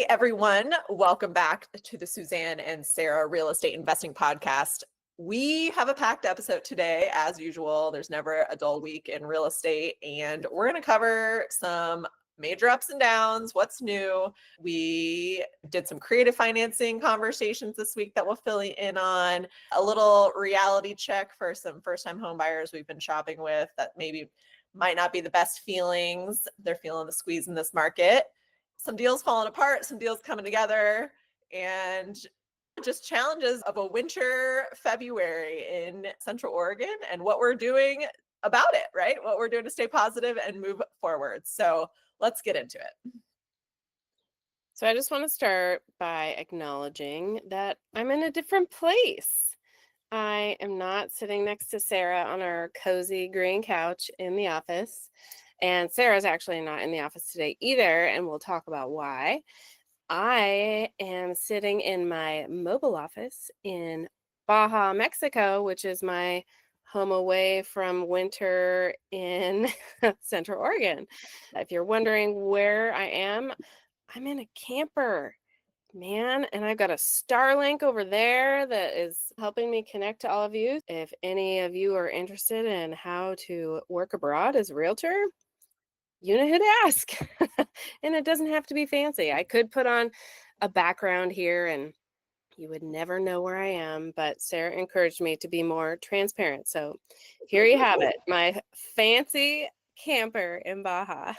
everyone. Welcome back to the Suzanne and Sarah Real Estate Investing Podcast. We have a packed episode today, as usual. There's never a dull week in real estate, and we're going to cover some major ups and downs, what's new. We did some creative financing conversations this week that we'll fill you in on, a little reality check for some first-time home buyers we've been shopping with that maybe might not be the best feelings. They're feeling the squeeze in this market. Some deals falling apart, some deals coming together, and just challenges of a winter February in Central Oregon and what we're doing about it, right? What we're doing to stay positive and move forward. So let's get into it. So I just want to start by acknowledging that I'm in a different place. I am not sitting next to Sarah on our cozy green couch in the office. And Sarah's actually not in the office today either, and we'll talk about why. I am sitting in my mobile office in Baja, Mexico, which is my home away from winter in Central Oregon. If you're wondering where I am, I'm in a camper, man, and I've got a Starlink over there that is helping me connect to all of you. If any of you are interested in how to work abroad as a realtor, you know who to ask. And it doesn't have to be fancy. I could put on a background here and you would never know where I am, but Sarah encouraged me to be more transparent. So here you have it, my fancy camper in Baja.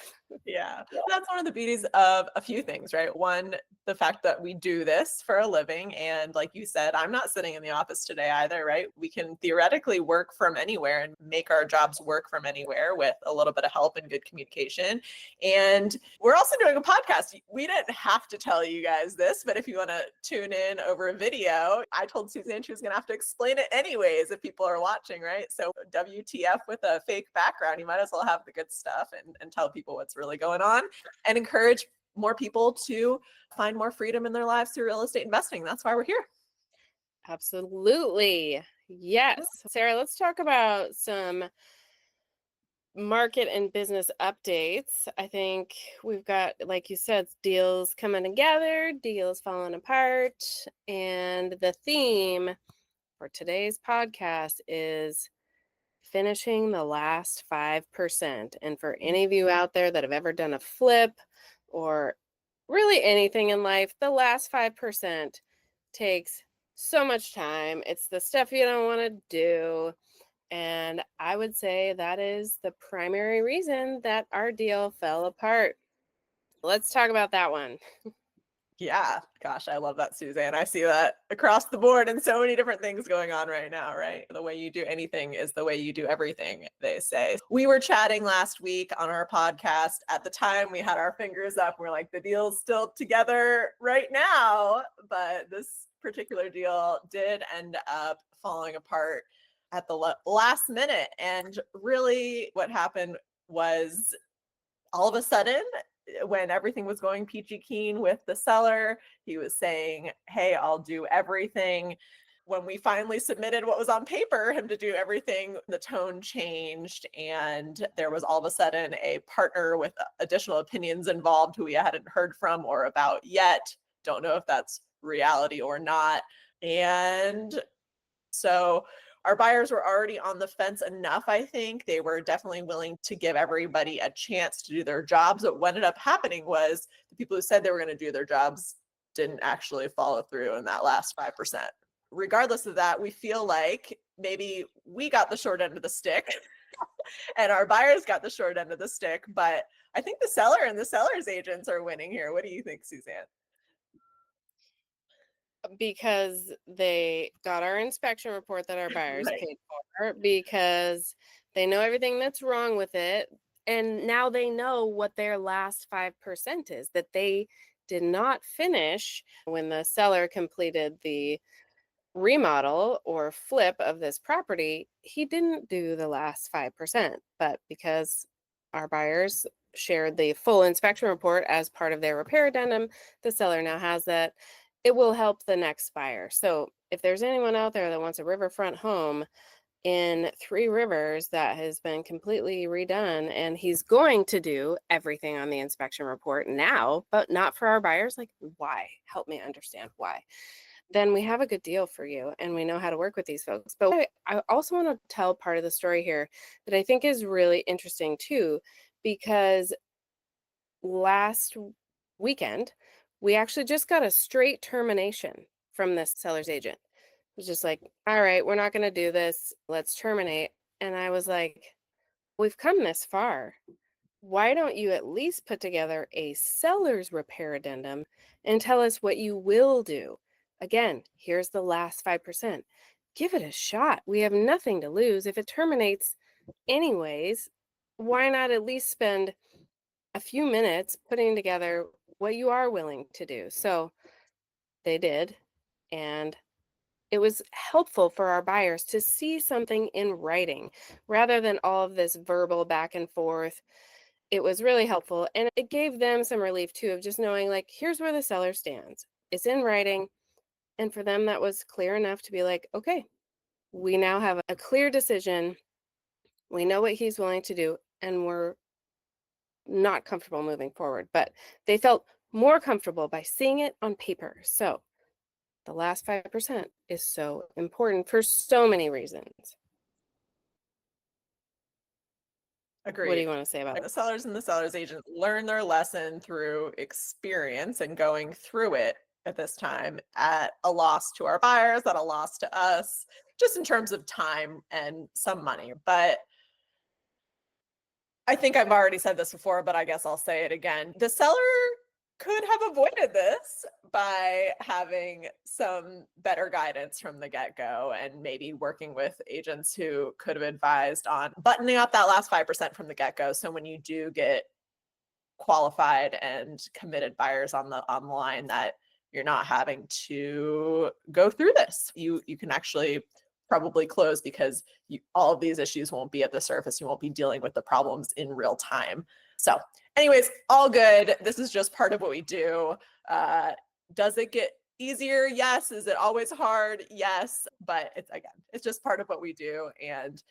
Yeah, that's one of the beauties of a few things, right? One, the fact that we do this for a living. And like you said, I'm not sitting in the office today either, right? We can theoretically work from anywhere and make our jobs work from anywhere with a little bit of help and good communication. And we're also doing a podcast. We didn't have to tell you guys this, but if you want to tune in over a video, I told Suzanne she was going to have to explain it anyways if people are watching, right? So WTF with a fake background, you might as well have the good stuff and tell people what's really going on and encourage more people to find more freedom in their lives through real estate investing. That's why we're here. Absolutely. Yes. Sarah, let's talk about some market and business updates. I think we've got, like you said, deals coming together, deals falling apart. And the theme for today's podcast is finishing the last 5%. And for any of you out there that have ever done a flip or really anything in life, the last 5% takes so much time. It's the stuff you don't want to do. And I would say that is the primary reason that our deal fell apart. Let's talk about that one. Yeah, gosh, I love that, Suzanne. I see that across the board and so many different things going on right now, right? The way you do anything is the way you do everything, they say. We were chatting last week on our podcast. At the time, we had our fingers up. We're like, the deal's still together right now. But this particular deal did end up falling apart at the last minute. And really what happened was all of a sudden, when everything was going peachy keen with the seller, he was saying, hey, I'll do everything. When we finally submitted what was on paper, him to do everything, the tone changed. And there was all of a sudden a partner with additional opinions involved who we hadn't heard from or about yet. Don't know if that's reality or not. And so our buyers were already on the fence enough, I think. They were definitely willing to give everybody a chance to do their jobs. But what ended up happening was the people who said they were going to do their jobs didn't actually follow through in that last 5%. Regardless of that, we feel like maybe we got the short end of the stick and our buyers got the short end of the stick. But I think the seller and the seller's agents are winning here. What do you think, Suzanne? Because they got our inspection report that our buyers Right. paid for, because they know everything that's wrong with it. And now they know what their last 5% is, that they did not finish when the seller completed the remodel or flip of this property. He didn't do the last 5%, but because our buyers shared the full inspection report as part of their repair addendum, the seller now has that. It will help the next buyer. So if there's anyone out there that wants a riverfront home, in Three Rivers that has been completely redone, and he's going to do everything on the inspection report now, but not for our buyers. Like, why? Help me understand why. Then we have a good deal for you and we know how to work with these folks. But I also want to tell part of the story here that I think is really interesting too, because last weekend, we actually just got a straight termination from this seller's agent. It was just like, all right, we're not going to do this. Let's terminate. And I was like, we've come this far. Why don't you at least put together a seller's repair addendum and tell us what you will do? Again, here's the last 5%. Give it a shot. We have nothing to lose. If it terminates anyways, why not at least spend a few minutes putting together what you are willing to do? So they did. And it was helpful for our buyers to see something in writing rather than all of this verbal back and forth. It was really helpful. And it gave them some relief too of just knowing, like, here's where the seller stands. It's in writing. And for them, that was clear enough to be like, okay, we now have a clear decision. We know what he's willing to do, and we're not comfortable moving forward. But they felt more comfortable by seeing it on paper. So the last 5% is so important for so many reasons. Agreed. What do you want to say about The that? sellers and the seller's agent learn their lesson through experience and going through it at this time at a loss to our buyers, at a loss to us, just in terms of time and some money. But I think I've already said this before, but I guess I'll say it again. The seller could have avoided this by having some better guidance from the get-go and maybe working with agents who could have advised on buttoning up that last 5% from the get-go. So when you do get qualified and committed buyers on the line, that you're not having to go through this. You can actually probably close because all of these issues won't be at the surface. You won't be dealing with the problems in real time. So anyways, all good. This is just part of what we do. Does it get easier? Yes. Is it always hard? Yes. But it's just part of what we do. And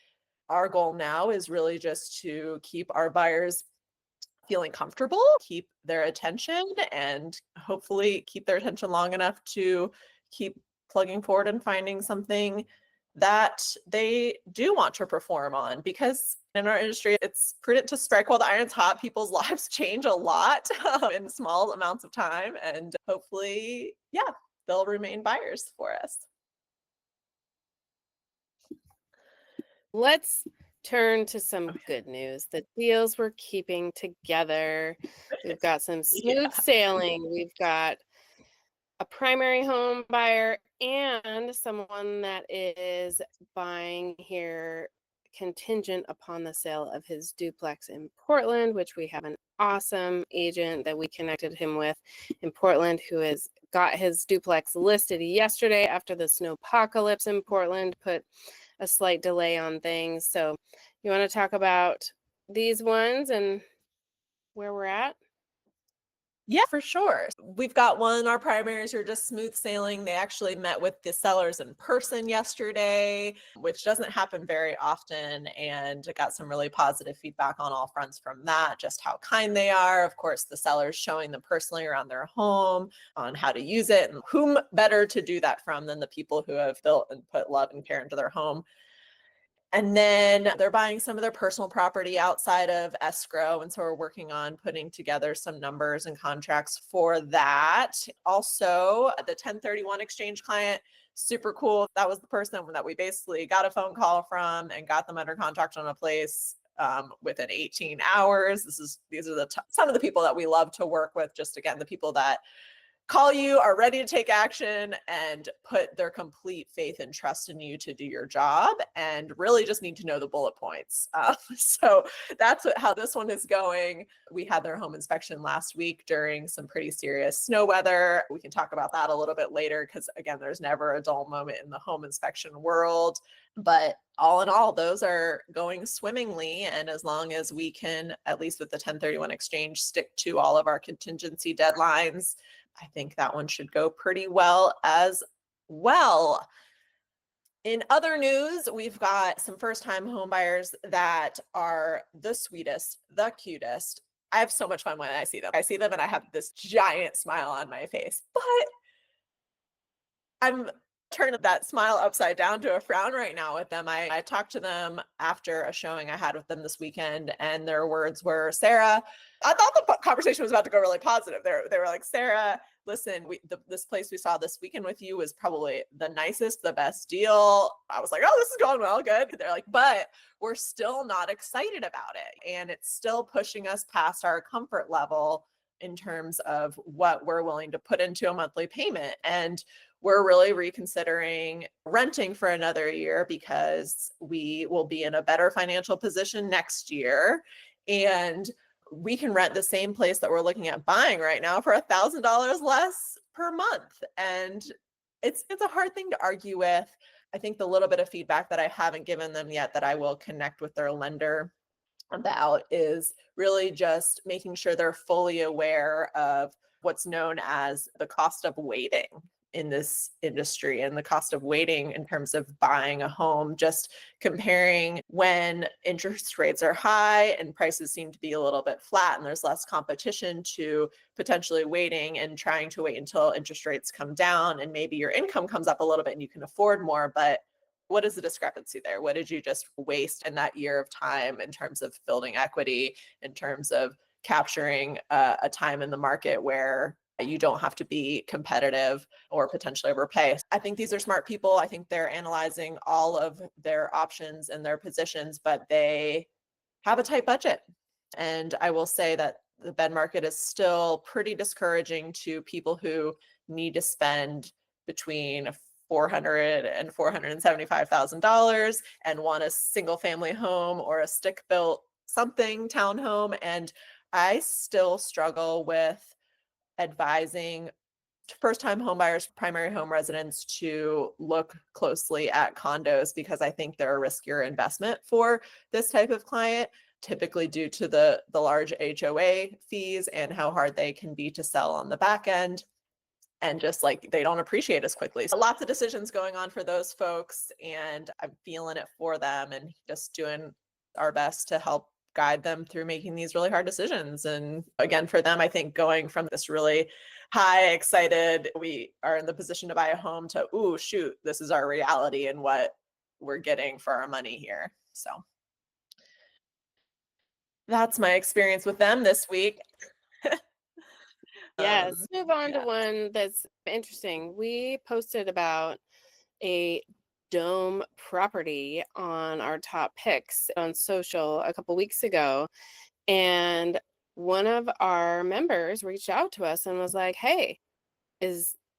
our goal now is really just to keep our buyers feeling comfortable, keep their attention, and hopefully keep their attention long enough to keep plugging forward and finding something that they do want to perform on. Because in our industry, it's prudent to strike while the iron's hot. People's lives change a lot in small amounts of time, and hopefully, yeah, they'll remain buyers for us. Let's turn to some good news. The deals we're keeping together. We've got some smooth sailing. We've got a primary home buyer and someone that is buying here contingent upon the sale of his duplex in Portland, which we have an awesome agent that we connected him with in Portland who has got his duplex listed yesterday after the snowpocalypse in Portland put a slight delay on things. So you want to talk about these ones and where we're at? Yeah, for sure. We've got one, our primaries are just smooth sailing. They actually met with the sellers in person yesterday, which doesn't happen very often, and got some really positive feedback on all fronts from that, just how kind they are. Of course, the sellers showing them personally around their home on how to use it, and whom better to do that from than the people who have built and put love and care into their home. And then they're buying some of their personal property outside of escrow. And so we're working on putting together some numbers and contracts for that. Also, the 1031 exchange client, super cool. That was the person that we basically got a phone call from and got them under contract on a place within 18 hours. These are some of the people that we love to work with. Just again, the people that call you, are ready to take action, and put their complete faith and trust in you to do your job, and really just need to know the bullet points. So that's how this one is going. We had their home inspection last week during some pretty serious snow weather. We can talk about that a little bit later because, again, there's never a dull moment in the home inspection world. But all in all, those are going swimmingly. And as long as we can, at least with the 1031 exchange, stick to all of our contingency deadlines, I think that one should go pretty well as well. In other news, we've got some first-time home buyers that are the sweetest, the cutest. I have so much fun when I see them. I see them and I have this giant smile on my face, but I'm turning that smile upside down to a frown right now with them. I talked to them after a showing I had with them this weekend, and their words were, Sarah, I thought the conversation was about to go really positive. They were like, Sarah, listen, this place we saw this weekend with you was probably the nicest, the best deal. I was like, oh, this is going well, good. They're like, but we're still not excited about it. And it's still pushing us past our comfort level in terms of what we're willing to put into a monthly payment. And we're really reconsidering renting for another year because we will be in a better financial position next year. And we can rent the same place that we're looking at buying right now for $1,000 less per month. And it's a hard thing to argue with. I think the little bit of feedback that I haven't given them yet that I will connect with their lender about is really just making sure they're fully aware of what's known as the cost of waiting in this industry and the cost of waiting in terms of buying a home, just comparing when interest rates are high and prices seem to be a little bit flat and there's less competition to potentially waiting and trying to wait until interest rates come down and maybe your income comes up a little bit and you can afford more. But what is the discrepancy there? What did you just waste in that year of time in terms of building equity, in terms of capturing a time in the market where you don't have to be competitive or potentially overpay? I think these are smart people. I think they're analyzing all of their options and their positions, but they have a tight budget. And I will say that the bed market is still pretty discouraging to people who need to spend between $400,000 and $475,000 and want a single family home or a stick built something townhome. And I still struggle with advising first-time homebuyers, primary home residents to look closely at condos because I think they're a riskier investment for this type of client, typically due to the large HOA fees and how hard they can be to sell on the back end. And just like they don't appreciate as quickly. So lots of decisions going on for those folks, and I'm feeling it for them and just doing our best to help guide them through making these really hard decisions. And again, for them, I think going from this really high, excited, we are in the position to buy a home to, ooh, shoot, this is our reality and what we're getting for our money here. So that's my experience with them this week. Yes, move on to Yeah. one that's interesting. We posted about a dome property on our top picks on social a couple weeks ago. And one of our members reached out to us and was like, hey,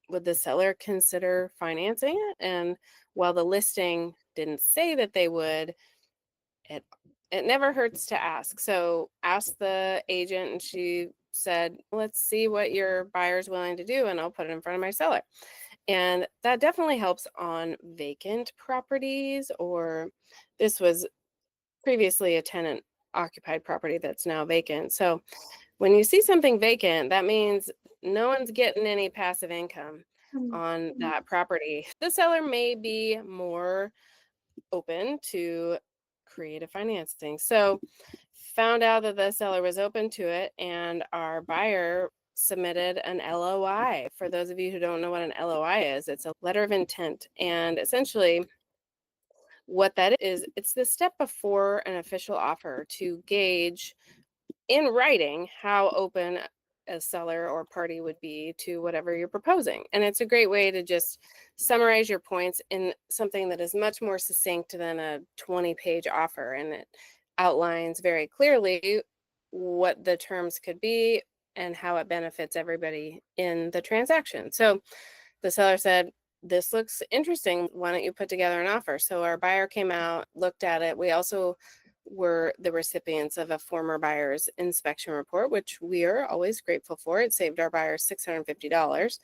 would the seller consider financing it? And while the listing didn't say that they would, it never hurts to ask. So ask the agent, and she said, let's see what your buyer's willing to do, and I'll put it in front of my seller. And that definitely helps on vacant properties, or this was previously a tenant occupied property that's now vacant. So when you see something vacant, that means no one's getting any passive income on that property. The seller may be more open to creative financing. So found out that the seller was open to it, and our buyer submitted an LOI. For those of you who don't know what an LOI is, it's a letter of intent. And essentially what that is, it's the step before an official offer to gauge in writing how open a seller or party would be to whatever you're proposing. And it's a great way to just summarize your points in something that is much more succinct than a 20-page offer. And it outlines very clearly what the terms could be and how it benefits everybody in the transaction. So the seller said, this looks interesting. Why don't you put together an offer? So our buyer came out, looked at it. We also were the recipients of a former buyer's inspection report, which we are always grateful for. It saved our buyers $650,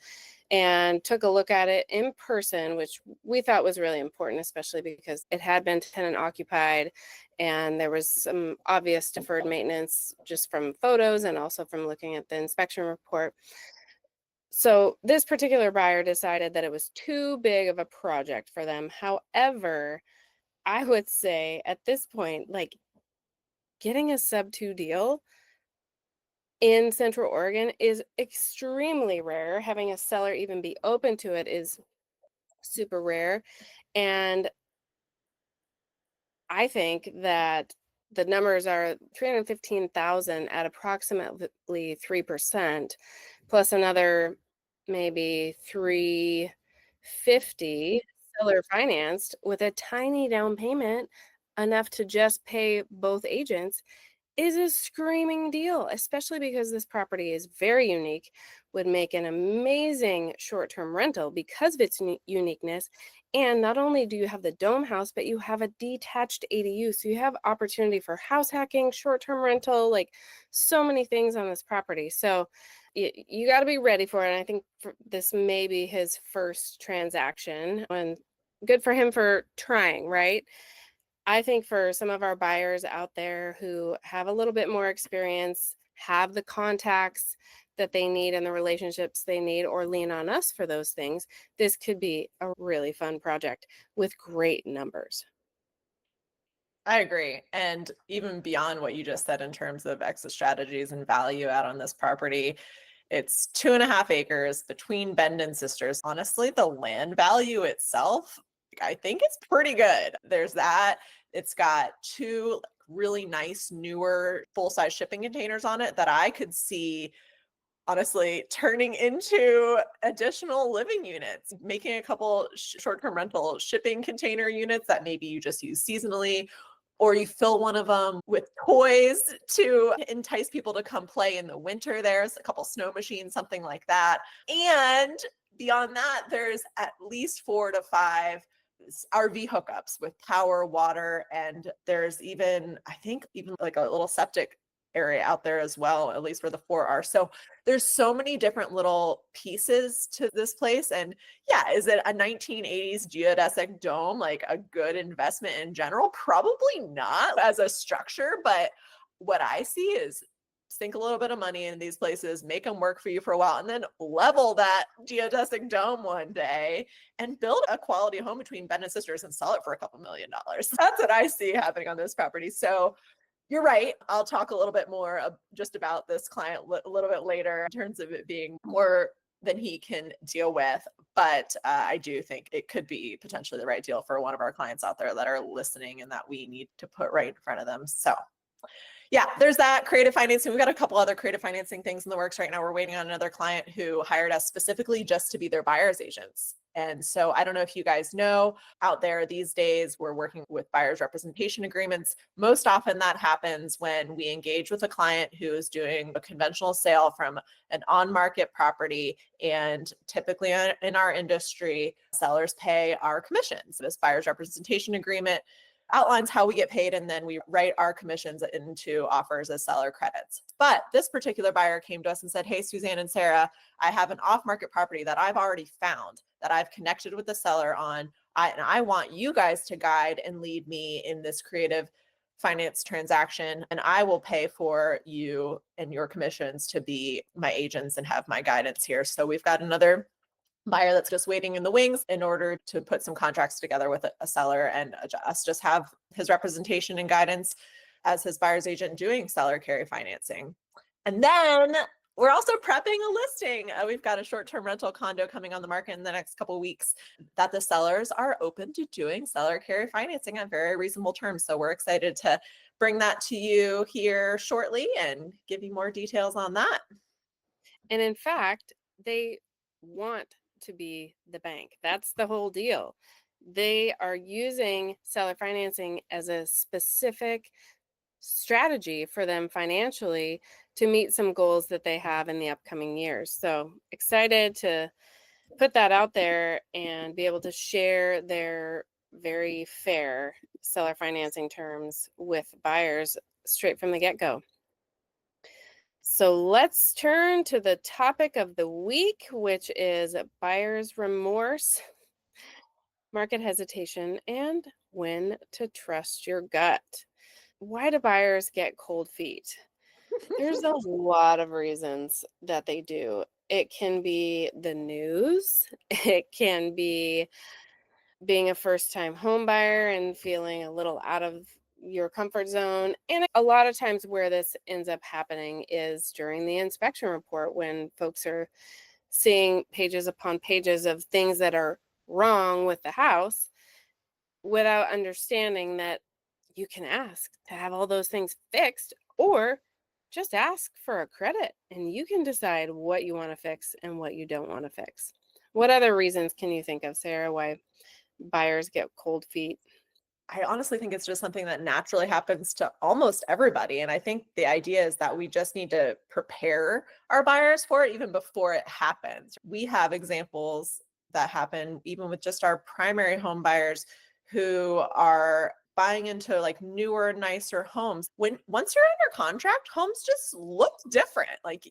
and took a look at it in person, which we thought was really important, especially because it had been tenant occupied and there was some obvious deferred maintenance just from photos and also from looking at the inspection report. So this particular buyer decided that it was too big of a project for them. However, I would say at this point, like getting a sub 2 deal in Central Oregon is extremely rare. Having a seller even be open to it is super rare. And I think that the numbers are 315,000 at approximately 3%, plus another maybe 350 seller financed with a tiny down payment, enough to just pay both agents, is a screaming deal, especially because this property is very unique, would make an amazing short-term rental because of its uniqueness. And not only do you have the dome house, but you have a detached ADU. So you have opportunity for house hacking, short-term rental, like so many things on this property. So you got to be ready for it. And I think this may be his first transaction, and good for him for trying, right? I think for some of our buyers out there who have a little bit more experience, have the contacts that they need and the relationships they need, or lean on us for those things, this could be a really fun project with great numbers. I agree. And even beyond what you just said in terms of exit strategies and value out on this property, it's 2.5 acres between Bend and Sisters. Honestly, the land value itself, I think it's pretty good. There's that. It's got two really nice, newer, full-size shipping containers on it that I could see honestly turning into additional living units, making a couple short-term rental shipping container units that maybe you just use seasonally, or you fill one of them with toys to entice people to come play in the winter. There's a couple snow machines, something like that. And beyond that, there's at least 4 to 5 RV hookups with power, water, and there's even, I think, even like a little septic area out there as well, at least where the 4 are. So there's so many different little pieces to this place. And yeah, is it a 1980s geodesic dome like a good investment in general? Probably not as a structure, but what I see is sink a little bit of money in these places, make them work for you for a while, and then level that geodesic dome one day and build a quality home between Bend and Sisters and sell it for a couple $1,000,000. That's what I see happening on this property. So you're right. I'll talk a little bit more just about this client a little bit later in terms of it being more than he can deal with. But I do think it could be potentially the right deal for one of our clients out there that are listening and that we need to put right in front of them. So yeah, there's that creative financing. We've got a couple other creative financing things in the works right now. We're waiting on another client who hired us specifically just to be their buyer's agents. And so I don't know if you guys know, out there these days, we're working with buyer's representation agreements. Most often that happens when we engage with a client who is doing a conventional sale from an on-market property. And typically in our industry, sellers pay our commissions. This buyer's representation agreement outlines how we get paid, and then we write our commissions into offers as seller credits. But this particular buyer came to us and said, hey, Suzanne and Sarah, I have an off-market property that I've already found, that I've connected with the seller on, and I want you guys to guide and lead me in this creative finance transaction, and I will pay for you and your commissions to be my agents and have my guidance here. So we've got another buyer that's just waiting in the wings in order to put some contracts together with a seller, and us just have his representation and guidance as his buyer's agent doing seller carry financing. And then we're also prepping a listing. We've got a short-term rental condo coming on the market in the next couple of weeks that the sellers are open to doing seller carry financing on very reasonable terms. So we're excited to bring that to you here shortly and give you more details on that. And in fact, they want to be the bank. That's the whole deal. They are using seller financing as a specific strategy for them financially to meet some goals that they have in the upcoming years. So excited to put that out there and be able to share their very fair seller financing terms with buyers straight from the get-go. So let's turn to the topic of the week, which is buyer's remorse, market hesitation, and when to trust your gut. Why do buyers get cold feet? There's a lot of reasons that they do. It can be the news. It can be being a first time home buyer and feeling a little out of your comfort zone. And a lot of times, where this ends up happening is during the inspection report when folks are seeing pages upon pages of things that are wrong with the house without understanding that you can ask to have all those things fixed, or just ask for a credit and you can decide what you want to fix and what you don't want to fix. What other reasons can you think of, Sarah, why buyers get cold feet? I honestly think it's just something that naturally happens to almost everybody. And I think the idea is that we just need to prepare our buyers for it even before it happens. We have examples that happen even with just our primary home buyers who are buying into like newer, nicer homes. Once you're under contract, homes just look different. Like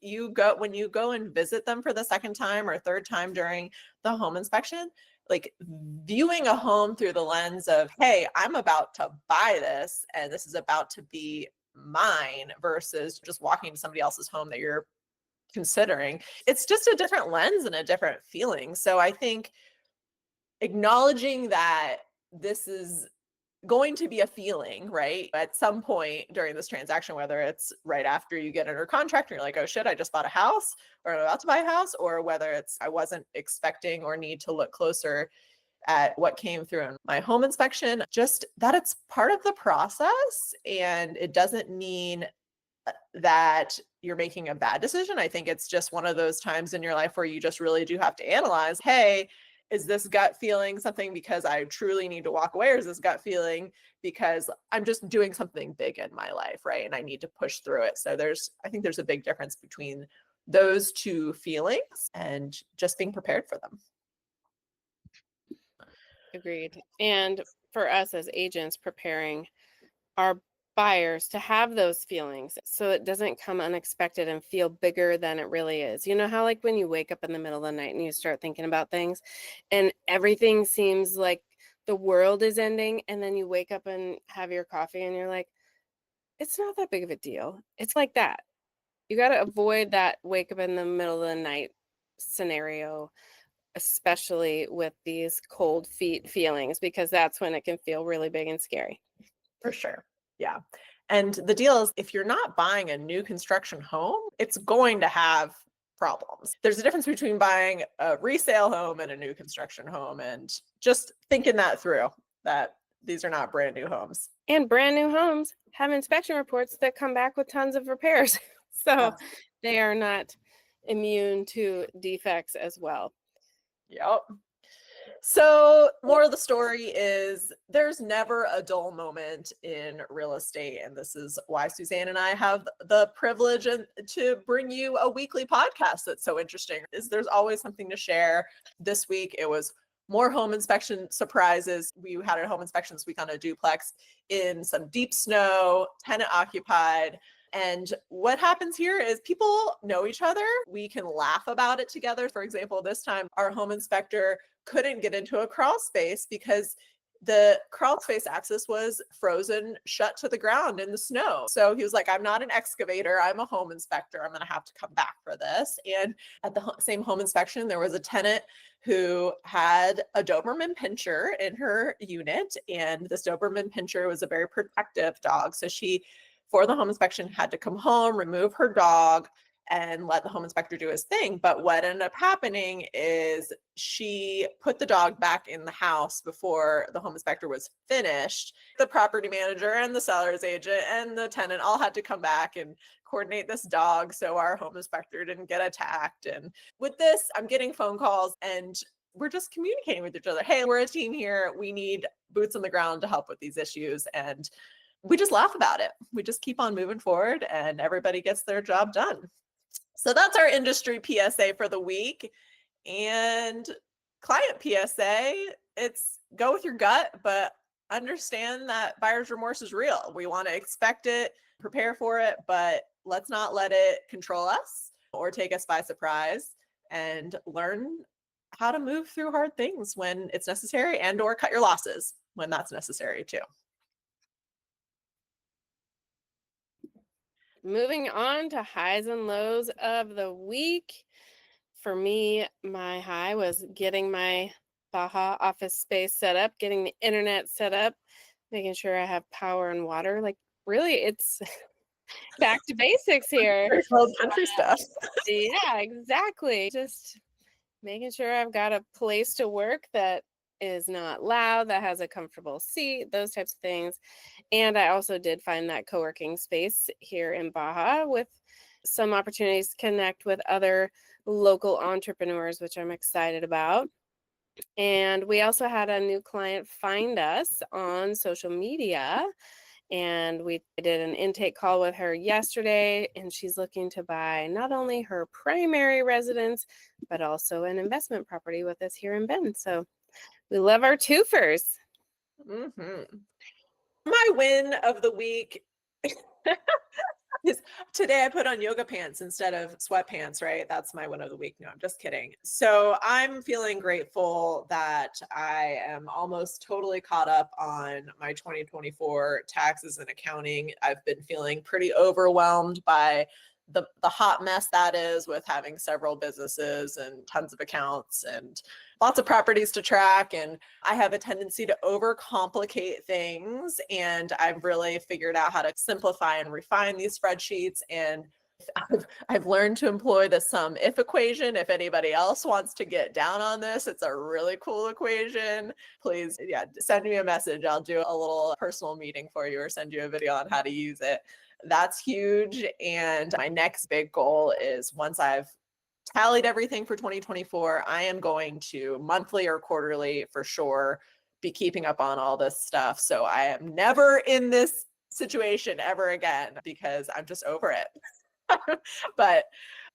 when you go and visit them for the second time or third time during the home inspection, like viewing a home through the lens of, hey, I'm about to buy this and this is about to be mine versus just walking to somebody else's home that you're considering. It's just a different lens and a different feeling. So I think acknowledging that this is going to be a feeling, right? At some point during this transaction, whether it's right after you get under contract and you're like, oh shit, I just bought a house or I'm about to buy a house, or whether it's I wasn't expecting or need to look closer at what came through in my home inspection, just that it's part of the process and it doesn't mean that you're making a bad decision. I think it's just one of those times in your life where you just really do have to analyze, hey, is this gut feeling something because I truly need to walk away, or is this gut feeling because I'm just doing something big in my life, right? And I need to push through it. So I think there's a big difference between those two feelings and just being prepared for them. Agreed. And for us as agents, preparing our buyers to have those feelings so it doesn't come unexpected and feel bigger than it really is. You know how, like, when you wake up in the middle of the night and you start thinking about things and everything seems like the world is ending, and then you wake up and have your coffee and you're like, it's not that big of a deal. It's like that. You got to avoid that wake up in the middle of the night scenario, especially with these cold feet feelings, because that's when it can feel really big and scary. For sure. Yeah. And the deal is if you're not buying a new construction home, it's going to have problems. There's a difference between buying a resale home and a new construction home, and just thinking that through, that these are not brand new homes. And brand new homes have inspection reports that come back with tons of repairs. So Yes. they are not immune to defects as well. Yep. So, more of the story is there's never a dull moment in real estate. And this is why Suzanne and I have the privilege to bring you a weekly podcast that's so interesting. Is there's always something to share. This week it was more home inspection surprises. We had a home inspection this week on a duplex in some deep snow, tenant occupied. And what happens here is people know each other. We can laugh about it together. For example, this time our home inspector couldn't get into a crawl space because the crawl space access was frozen shut to the ground in the snow. So he was like, I'm not an excavator, I'm a home inspector. I'm going to have to come back for this. And at the same home inspection, there was a tenant who had a Doberman Pinscher in her unit. And this Doberman Pinscher was a very protective dog. So she, for the home inspection, had to come home, remove her dog, and let the home inspector do his thing. But what ended up happening is she put the dog back in the house before the home inspector was finished. The property manager and the seller's agent and the tenant all had to come back and coordinate this dog so our home inspector didn't get attacked. And with this, I'm getting phone calls and we're just communicating with each other. Hey, we're a team here. We need boots on the ground to help with these issues. And we just laugh about it. We just keep on moving forward and everybody gets their job done. So that's our industry PSA for the week. And client PSA, it's go with your gut, but understand that buyer's remorse is real. We want to expect it, prepare for it, but let's not let it control us or take us by surprise, and learn how to move through hard things when it's necessary, and or cut your losses when that's necessary too. Moving on to highs and lows of the week. For me, my high was getting my Baja office space set up, getting the internet set up, making sure I have power and water. Like, really, it's back to basics here. Very old country stuff. Yeah, exactly. Just making sure I've got a place to work that is not loud, that has a comfortable seat, those types of things. And I also did find that co-working space here in Baja with some opportunities to connect with other local entrepreneurs, which I'm excited about. And we also had a new client find us on social media. And we did an intake call with her yesterday, and she's looking to buy not only her primary residence, but also an investment property with us here in Bend. So we love our twofers. Mm-hmm. My win of the week is today I put on yoga pants instead of sweatpants, right? That's my win of the week. No, I'm just kidding. So I'm feeling grateful that I am almost totally caught up on my 2024 taxes and accounting. I've been feeling pretty overwhelmed by the hot mess that is with having several businesses and tons of accounts and lots of properties to track. And I have a tendency to overcomplicate things. And I've really figured out how to simplify and refine these spreadsheets. And I've learned to employ the sum if equation. If anybody else wants to get down on this, it's a really cool equation. Please, yeah, send me a message. I'll do a little personal meeting for you or send you a video on how to use it. That's huge. And my next big goal is once I've tallied everything for 2024, I am going to monthly or quarterly for sure be keeping up on all this stuff. So I am never in this situation ever again because I'm just over it. But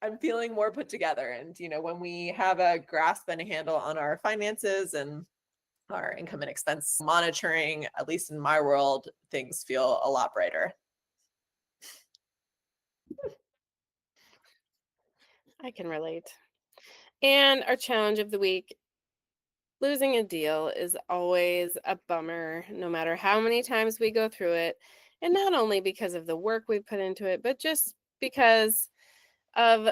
I'm feeling more put together. And, when we have a grasp and a handle on our finances and our income and expense monitoring, at least in my world, things feel a lot brighter. I can relate. And our challenge of the week, losing a deal is always a bummer, no matter how many times we go through it. And not only because of the work we put into it, but just because of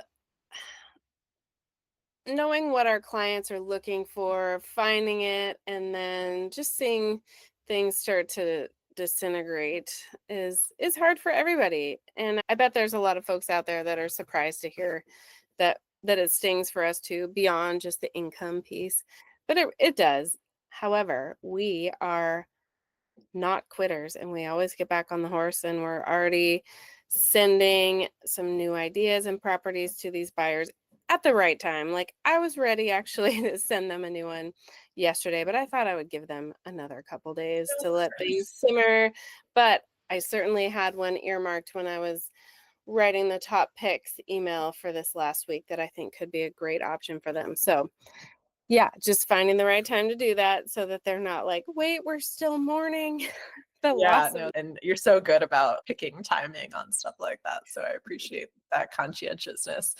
knowing what our clients are looking for, finding it, and then just seeing things start to disintegrate is hard for everybody. And I bet there's a lot of folks out there that are surprised to hear that it stings for us too, beyond just the income piece. But it does. However, we are not quitters, and we always get back on the horse, and we're already sending some new ideas and properties to these buyers at the right time. Like, I was ready actually to send them a new one yesterday, but I thought I would give them another couple days to let things simmer. But I certainly had one earmarked when I was writing the top picks email for this last week that I think could be a great option for them. So yeah, just finding the right time to do that so that they're not like, wait, we're still mourning the loss of. And you're so good about picking timing on stuff like that. So I appreciate that conscientiousness.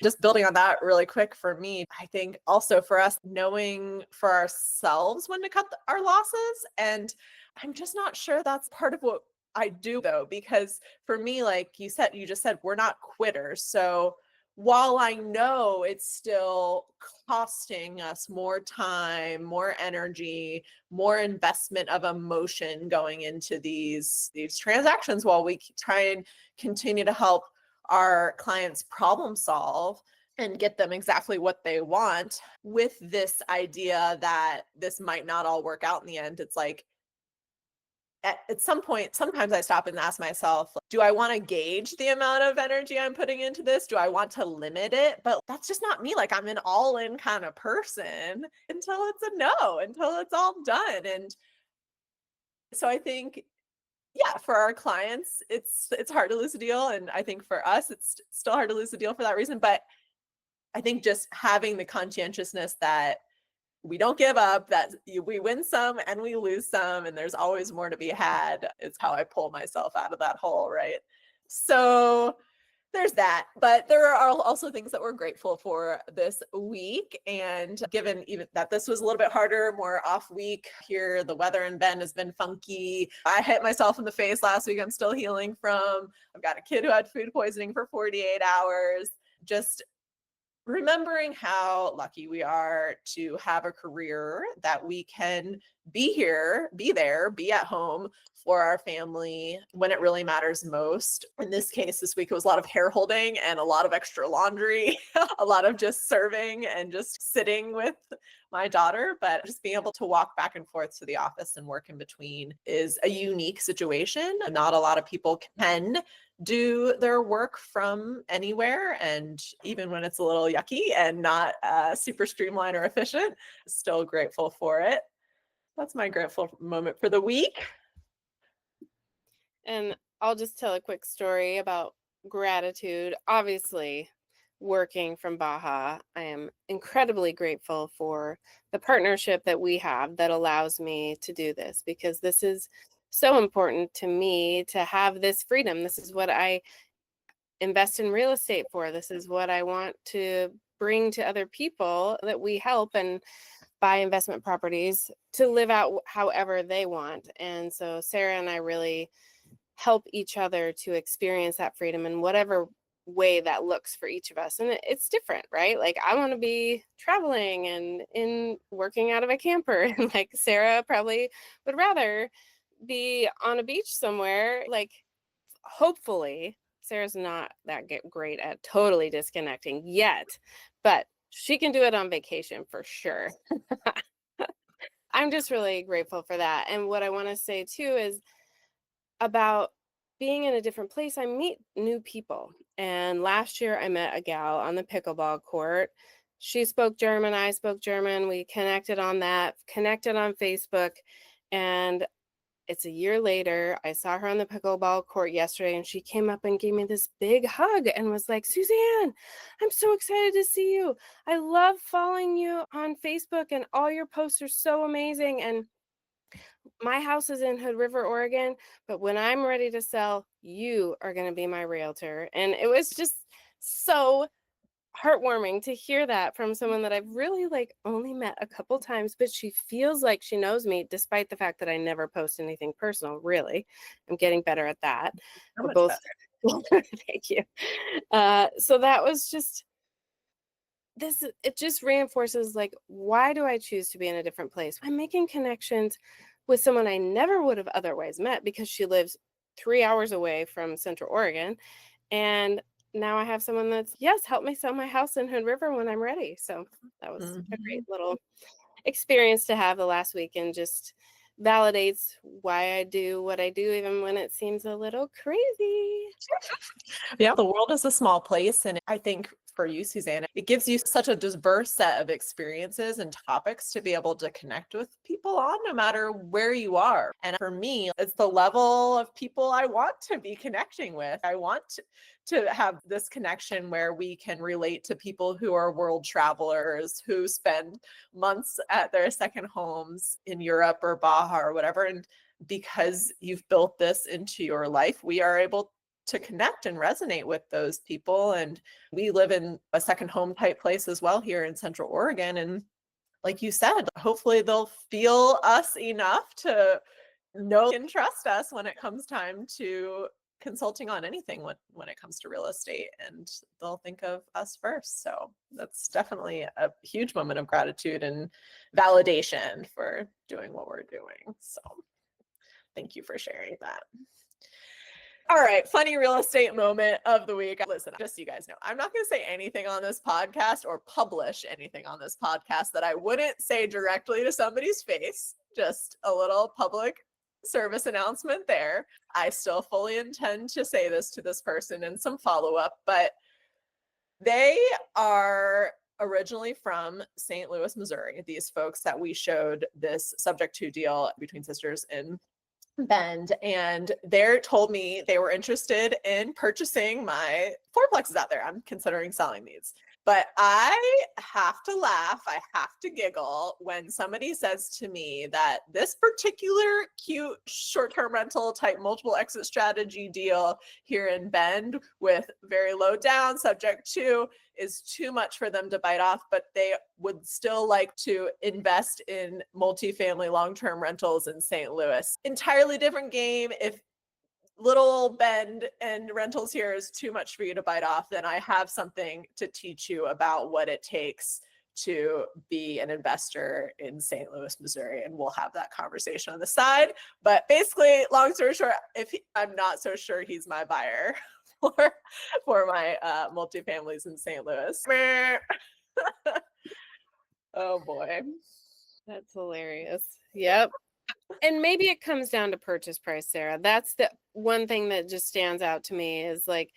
Just building on that really quick for me, I think also for us, knowing for ourselves when to cut our losses. And I'm just not sure that's part of what I do though, because for me, like you just said, we're not quitters. So while I know it's still costing us more time, more energy, more investment of emotion going into these transactions while we try and continue to help our clients problem solve and get them exactly what they want, with this idea that this might not all work out in the end. It's like, at some point, sometimes I stop and ask myself, do I want to gauge the amount of energy I'm putting into this? Do I want to limit it? But that's just not me. Like, I'm an all-in kind of person until it's a no, until it's all done. And so I think, yeah, for our clients, it's hard to lose a deal. And I think for us, it's still hard to lose a deal for that reason. But I think just having the conscientiousness that we don't give up, that we win some and we lose some, and there's always more to be had, is how I pull myself out of that hole, right? So there's that. But there are also things that we're grateful for this week. And given even that this was a little bit harder, more off week here, the weather in Bend has been funky. I hit myself in the face last week. I'm still healing from. I've got a kid who had food poisoning for 48 hours. Just remembering how lucky we are to have a career that we can be here, be there, be at home for our family when it really matters most. In this case, this week it was a lot of hair holding and a lot of extra laundry, a lot of just serving and just sitting with my daughter. But just being able to walk back and forth to the office and work in between is a unique situation. Not a lot of people can do their work from anywhere. And even when it's a little yucky and not super streamlined or efficient, still grateful for it. That's my grateful moment for the week. And I'll just tell a quick story about gratitude. Obviously, working from Baja, I am incredibly grateful for the partnership that we have that allows me to do this, because this is so important to me to have this freedom. This is what I invest in real estate for. This is what I want to bring to other people that we help and buy investment properties to live out however they want. And so Sarah and I really help each other to experience that freedom in whatever way that looks for each of us. And it's different, right? Like I want to be traveling and in working out of a camper, and like Sarah probably would rather be on a beach somewhere. Like hopefully Sarah's not that great at totally disconnecting yet, but she can do it on vacation for sure. I'm just really grateful for that. And what I want to say too is about being in a different place, I meet new people. And last year I met a gal on the pickleball court. She spoke German, I spoke German. We connected on that, connected on Facebook. And it's a year later. I saw her on the pickleball court yesterday, and she came up and gave me this big hug and was like, Suzanne, I'm so excited to see you. I love following you on Facebook, and all your posts are so amazing. And my house is in Hood River, Oregon, but when I'm ready to sell, you are going to be my realtor. And it was just so heartwarming to hear that from someone that I've really like only met a couple times, but she feels like she knows me despite the fact that I never post anything personal. Really, I'm getting better at that. So We're much both better. thank you. So that was just this, it just reinforces like, why do I choose to be in a different place? I'm making connections with someone I never would have otherwise met because she lives 3 hours away from Central Oregon. And now I have someone that's, yes, help me sell my house in Hood River when I'm ready. So that was a great little experience to have the last week, and just validates why I do what I do, even when it seems a little crazy. Yeah, the world is a small place. And I think for you, Suzanne, it gives you such a diverse set of experiences and topics to be able to connect with people on, no matter where you are. And for me, it's the level of people I want to be connecting with. I want to have this connection where we can relate to people who are world travelers, who spend months at their second homes in Europe or Baja or whatever. And because you've built this into your life, we are able to connect and resonate with those people. And we live in a second home type place as well here in Central Oregon. And like you said, hopefully they'll feel us enough to know and trust us when it comes time to consulting on anything when it comes to real estate, and they'll think of us first. So that's definitely a huge moment of gratitude and validation for doing what we're doing. So thank you for sharing that. All right, funny real estate moment of the week. Listen, just so you guys know, I'm not going to say anything on this podcast or publish anything on this podcast that I wouldn't say directly to somebody's face. Just a little public service announcement there. I still fully intend to say this to this person in some follow-up, but they are originally from St. Louis, Missouri. These folks that we showed this subject to deal between sisters in Bend, and they told me they were interested in purchasing my fourplexes out there. I'm considering selling these, but I have to laugh. I have to giggle when somebody says to me that this particular cute short-term rental type multiple exit strategy deal here in Bend with very low down subject to is too much for them to bite off, but they would still like to invest in multifamily long-term rentals in St. Louis. Entirely different game. If little bend and rentals here is too much for you to bite off, then I have something to teach you about what it takes to be an investor in St. Louis, Missouri. And we'll have that conversation on the side. But basically, long story short, I'm not so sure he's my buyer for my multifamilies in St. Louis. Oh boy. That's hilarious. Yep. And maybe it comes down to purchase price, Sarah. That's the one thing that just stands out to me is like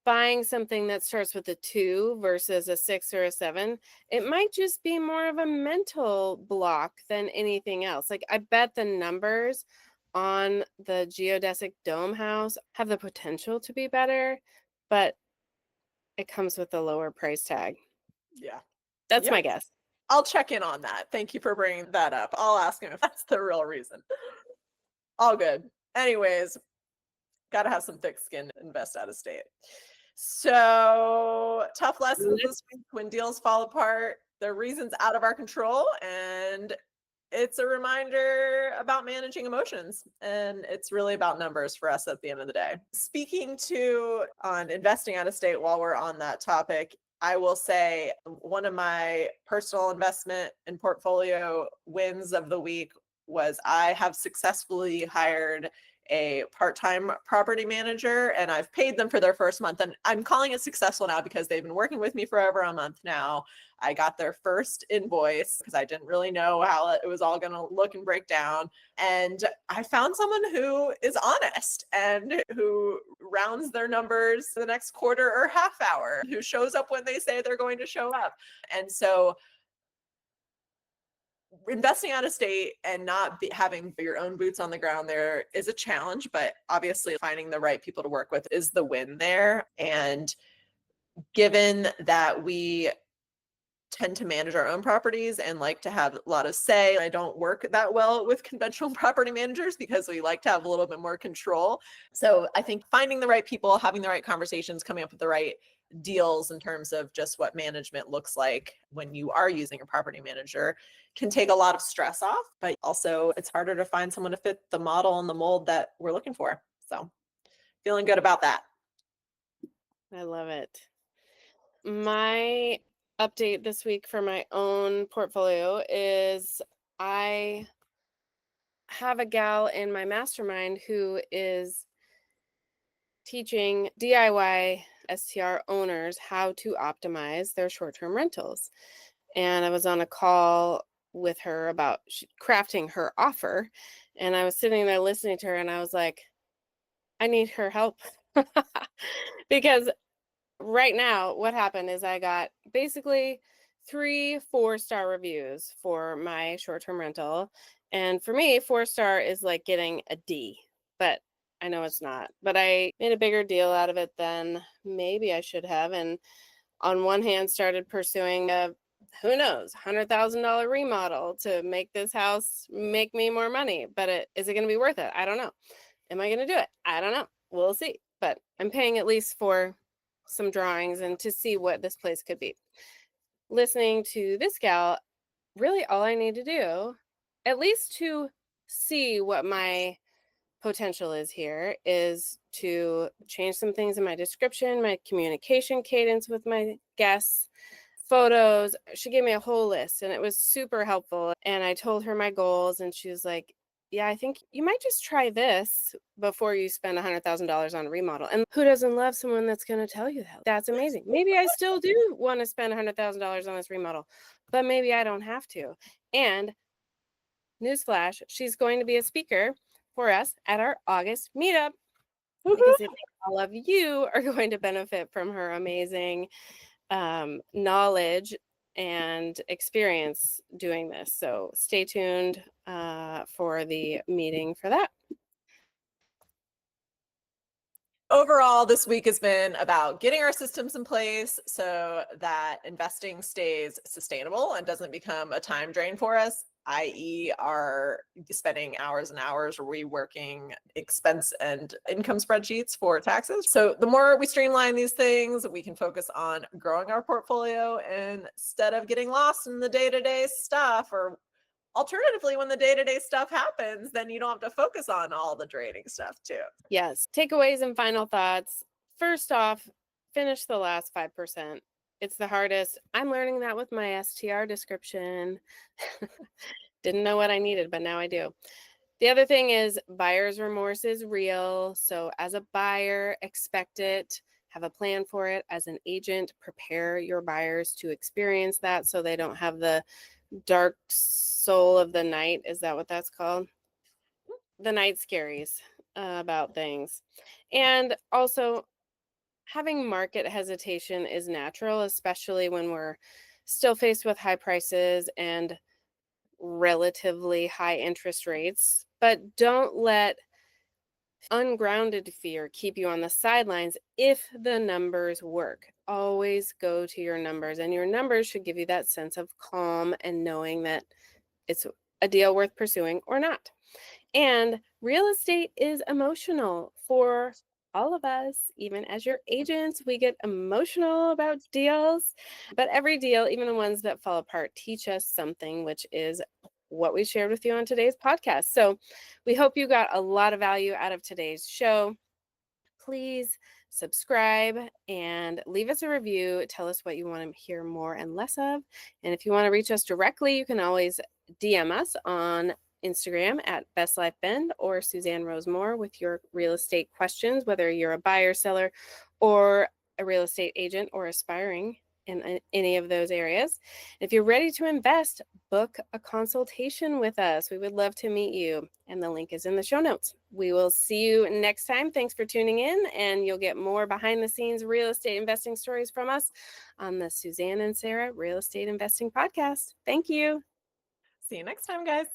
buying something that starts with a 2 versus a 6 or a 7. It might just be more of a mental block than anything else. Like I bet the numbers on the geodesic dome house have the potential to be better, but it comes with a lower price tag. Yeah. That's Yep. my guess. I'll check in on that. Thank you for bringing that up. I'll ask him if that's the real reason. All good. Anyways, got to have some thick skin to invest out of state. So tough lessons this week when deals fall apart. The reasons out of our control, and it's a reminder about managing emotions, and it's really about numbers for us at the end of the day. Speaking to on investing out of state, while we're on that topic, I will say one of my personal investment and portfolio wins of the week was I have successfully hired a part-time property manager, and I've paid them for their first month. And I'm calling it successful now because they've been working with me for over a month now. I got their first invoice because I didn't really know how it was all going to look and break down. And I found someone who is honest and who rounds their numbers the next quarter or half hour, who shows up when they say they're going to show up. And so investing out of state and not having your own boots on the ground there is a challenge, but obviously finding the right people to work with is the win there. And given that we tend to manage our own properties and like to have a lot of say, I don't work that well with conventional property managers because we like to have a little bit more control. So I think finding the right people, having the right conversations, coming up with the right deals in terms of just what management looks like when you are using a property manager can take a lot of stress off, but also it's harder to find someone to fit the model and the mold that we're looking for. So feeling good about that. I love it. My update this week for my own portfolio is I have a gal in my mastermind who is teaching DIY STR owners how to optimize their short-term rentals. And I was on a call with her about crafting her offer. And I was sitting there listening to her and I was like, I need her help. Because right now, what happened is I got basically 3 4-star reviews for my short-term rental. And for me, 4-star is like getting a D, but I know it's not. But I made a bigger deal out of it than maybe I should have. And on one hand, started pursuing a, who knows, $100,000 remodel to make this house make me more money. But is it going to be worth it? I don't know. Am I going to do it? I don't know. We'll see. But I'm paying at least for some drawings and to see what this place could be. Listening to this gal, really all I need to do, at least to see what my potential is here, is to change some things in my description, my communication cadence with my guests, photos. She gave me a whole list and it was super helpful. And I told her my goals and she was like, yeah, I think you might just try this before you spend $100,000 on a remodel. And who doesn't love someone that's going to tell you that? That's amazing. Maybe I still do want to spend $100,000 on this remodel, but maybe I don't have to. And newsflash, she's going to be a speaker for us at our August meetup. Because I think all of you are going to benefit from her amazing knowledge and experience doing this. So stay tuned for the meeting for that. Overall, this week has been about getting our systems in place so that investing stays sustainable and doesn't become a time drain for us, i.e. are spending hours and hours reworking expense and income spreadsheets for taxes. So the more we streamline these things, we can focus on growing our portfolio instead of getting lost in the day-to-day stuff or alternatively, when the day-to-day stuff happens, then you don't have to focus on all the draining stuff too. Yes. Takeaways and final thoughts. First off, finish the last 5%. It's the hardest. I'm learning that with my STR description. Didn't know what I needed, but now I do. The other thing is buyer's remorse is real. So as a buyer, expect it, have a plan for it. As an agent, prepare your buyers to experience that so they don't have the dark soul of the night. Is that what that's called? The night scaries about things. And also, having market hesitation is natural, especially when we're still faced with high prices and relatively high interest rates. But don't let ungrounded fear keep you on the sidelines if the numbers work. Always go to your numbers, and your numbers should give you that sense of calm and knowing that it's a deal worth pursuing or not. And real estate is emotional for all of us. Even as your agents, we get emotional about deals. But every deal, even the ones that fall apart, teach us something, which is what we shared with you on today's podcast. So we hope you got a lot of value out of today's show. Please subscribe and leave us a review. Tell us what you want to hear more and less of. And if you want to reach us directly, you can always DM us on Instagram at Best Life Bend or Suzanne Rosemore with your real estate questions, whether you're a buyer, seller, or a real estate agent or aspiring in any of those areas. If you're ready to invest, book a consultation with us. We would love to meet you. And the link is in the show notes. We will see you next time. Thanks for tuning in, and you'll get more behind the scenes real estate investing stories from us on the Suzanne and Sarah Real Estate Investing Podcast. Thank you. See you next time, guys.